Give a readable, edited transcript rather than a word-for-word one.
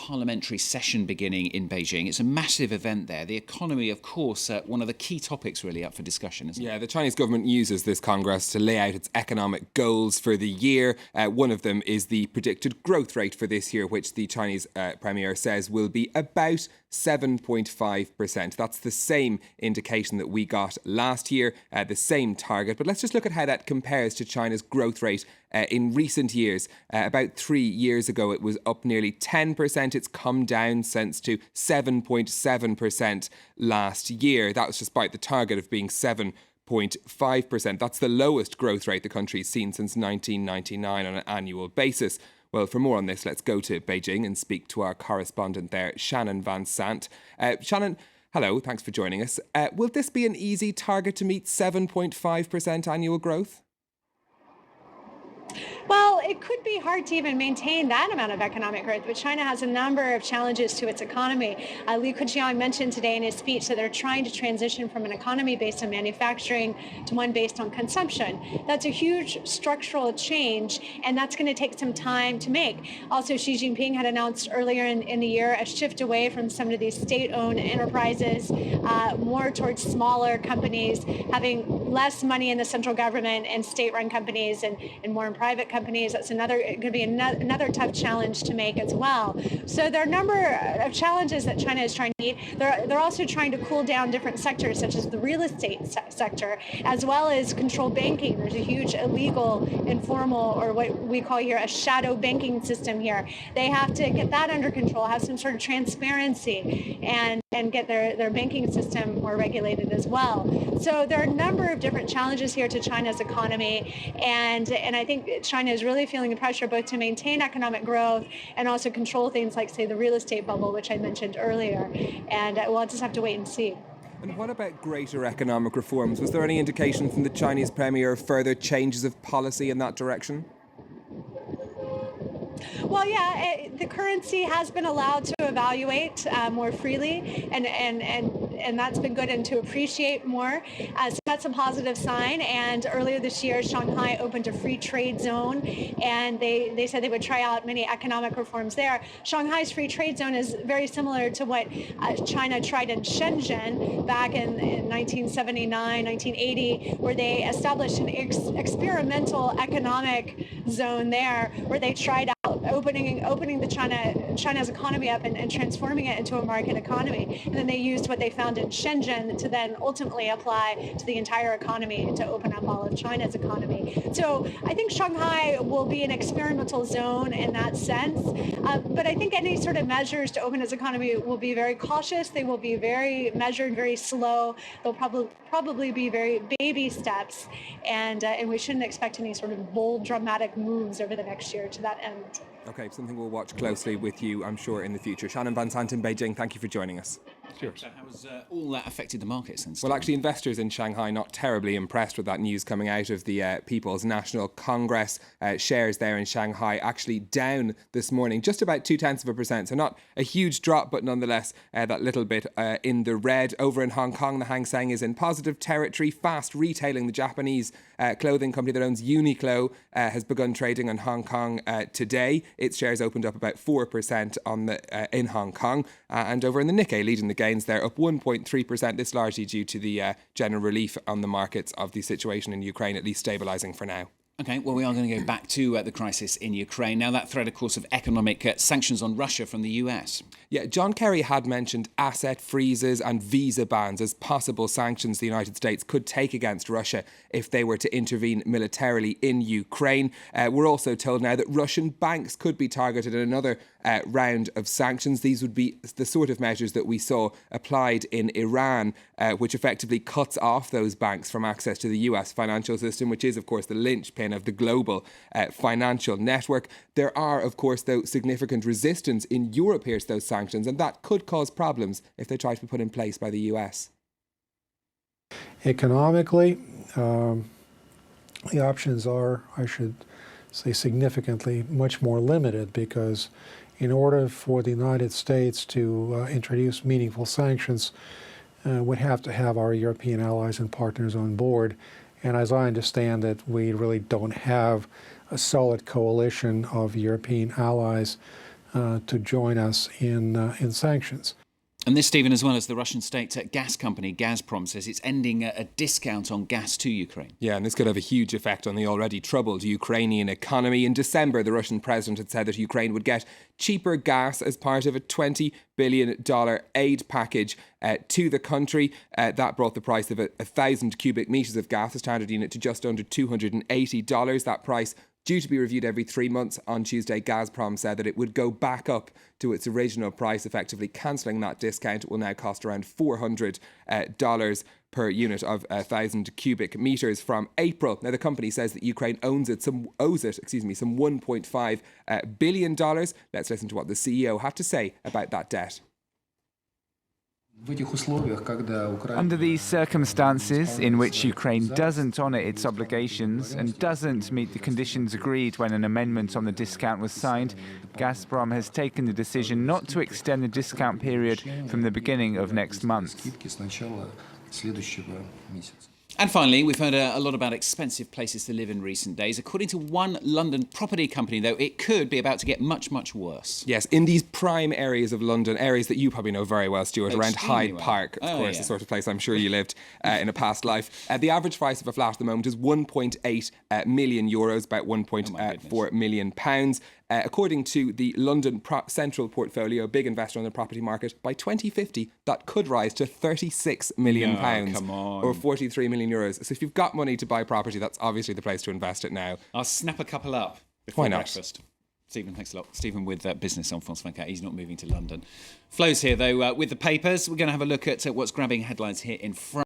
parliamentary session beginning in Beijing. It's a massive event there. The economy, of course, one of the key topics really up for discussion, isn't it? Yeah, the Chinese government uses this Congress to lay out its economic goals for the year. One of them is the predicted growth rate for this year, which the Chinese Premier says will be about 7.5%. That's the same indication that we got last year, the same target. But let's just look at how that compares to China's growth rate in recent years. About 3 years ago, it was up nearly 10%. It's come down since to 7.7% last year. That was despite the target of being 7.5%. That's the lowest growth rate the country's seen since 1999 on an annual basis. Well, for more on this, let's go to Beijing and speak to our correspondent there, Shannon Van Sant. Shannon, hello, thanks for joining us. Will this be an easy target to meet, 7.5% annual growth? Well, it could be hard to even maintain that amount of economic growth, but China has a number of challenges to its economy. Li Keqiang mentioned today in his speech that they're trying to transition from an economy based on manufacturing to one based on consumption. That's a huge structural change, and that's going to take some time to make. Also, Xi Jinping had announced earlier in the year a shift away from some of these state-owned enterprises, more towards smaller companies, having less money in the central government and state-run companies and more in private companies. That's going to be another tough challenge to make as well. So there are a number of challenges that China is trying to meet. They're also trying to cool down different sectors, such as the real estate sector, as well as control banking. There's a huge illegal, informal, or what we call here a shadow banking system here. They have to get that under control, have some sort of transparency, and get their banking system more regulated as well. So there are a number of different challenges here to China's economy, and I think China is really feeling the pressure both to maintain economic growth and also control things like, say, the real estate bubble, which I mentioned earlier. And we'll just have to wait and see. And what about greater economic reforms? Was there any indication from the Chinese Premier of further changes of policy in that direction? Well, yeah, the currency has been allowed to evaluate more freely, and that's been good, and to appreciate more. So that's a positive sign. And earlier this year, Shanghai opened a free trade zone, and they said they would try out many economic reforms there. Shanghai's free trade zone is very similar to what China tried in Shenzhen back in 1979, 1980, where they established an experimental economic zone there, where they tried out opening China's economy up and transforming it into a market economy. And then they used what they found in Shenzhen to then ultimately apply to the entire economy to open up all of China's economy. So I think Shanghai will be an experimental zone in that sense. But I think any sort of measures to open its economy will be very cautious. They will be very measured, very slow. They'll probably be very baby steps. And we shouldn't expect any sort of bold, dramatic moves over the next year to that end. OK, something we'll watch closely with you, I'm sure, in the future. Shannon Van Sant in Beijing, thank you for joining us. Sure. So how has all that affected the markets then? Well, actually, investors in Shanghai not terribly impressed with that news coming out of the People's National Congress. Shares there in Shanghai actually down this morning, just about 0.2%. So not a huge drop, but nonetheless, that little bit in the red. Over in Hong Kong, the Hang Seng is in positive territory. Fast Retailing, the Japanese clothing company that owns Uniqlo, has begun trading on Hong Kong today. Its shares opened up about 4% in Hong Kong. And over in the Nikkei, leading the gains there, up 1.3%. This largely due to the general relief on the markets of the situation in Ukraine, at least stabilising for now. OK, well, we are going to go back to the crisis in Ukraine. Now, that threat, of course, of economic sanctions on Russia from the US. Yeah, John Kerry had mentioned asset freezes and visa bans as possible sanctions the United States could take against Russia if they were to intervene militarily in Ukraine. We're also told now that Russian banks could be targeted in another round of sanctions. These would be the sort of measures that we saw applied in Iran, which effectively cuts off those banks from access to the US financial system, which is, of course, the linchpin of the global financial network. There are, of course, though, significant resistance in Europe here to those sanctions, and that could cause problems if they try to be put in place by the US. Economically, the options are, I should say, significantly much more limited, because in order for the United States to introduce meaningful sanctions, we'd have to have our European allies and partners on board. And as I understand it, we really don't have a solid coalition of European allies to join us in sanctions. And this, Stephen, as well as the Russian state gas company Gazprom says it's ending a discount on gas to Ukraine. Yeah, and this could have a huge effect on the already troubled Ukrainian economy. In December, the Russian president had said that Ukraine would get cheaper gas as part of a $20 billion aid package to the country. That brought the price of 1,000 cubic metres of gas, a standard unit, to just under $280. That price due to be reviewed every 3 months. On Tuesday, Gazprom said that it would go back up to its original price, effectively cancelling that discount. It will now cost around $400 per unit of 1,000 cubic metres from April. Now, the company says that Ukraine owes it some $1.5 billion. Let's listen to what the CEO had to say about that debt. Under these circumstances, in which Ukraine doesn't honour its obligations and doesn't meet the conditions agreed when an amendment on the discount was signed, Gazprom has taken the decision not to extend the discount period from the beginning of next month. And finally, we've heard a lot about expensive places to live in recent days. According to one London property company, though, it could be about to get much, much worse. Yes, in these prime areas of London, areas that you probably know very well, Stuart, around Extremely Hyde well. Park, of course, yeah. the sort of place I'm sure you lived in a past life. The average price of a flat at the moment is €1.8 million, about £1.4 million. According to the London Central Portfolio, a big investor on the property market, by 2050, that could rise to £36 million come on. or €43 million. So if you've got money to buy property, that's obviously the place to invest it now. I'll snap a couple up before Why not? breakfast. Stephen, thanks a lot. Stephen with Business on France 24. He's not moving to London. Flo's here, though, with the papers. We're going to have a look at what's grabbing headlines here in France.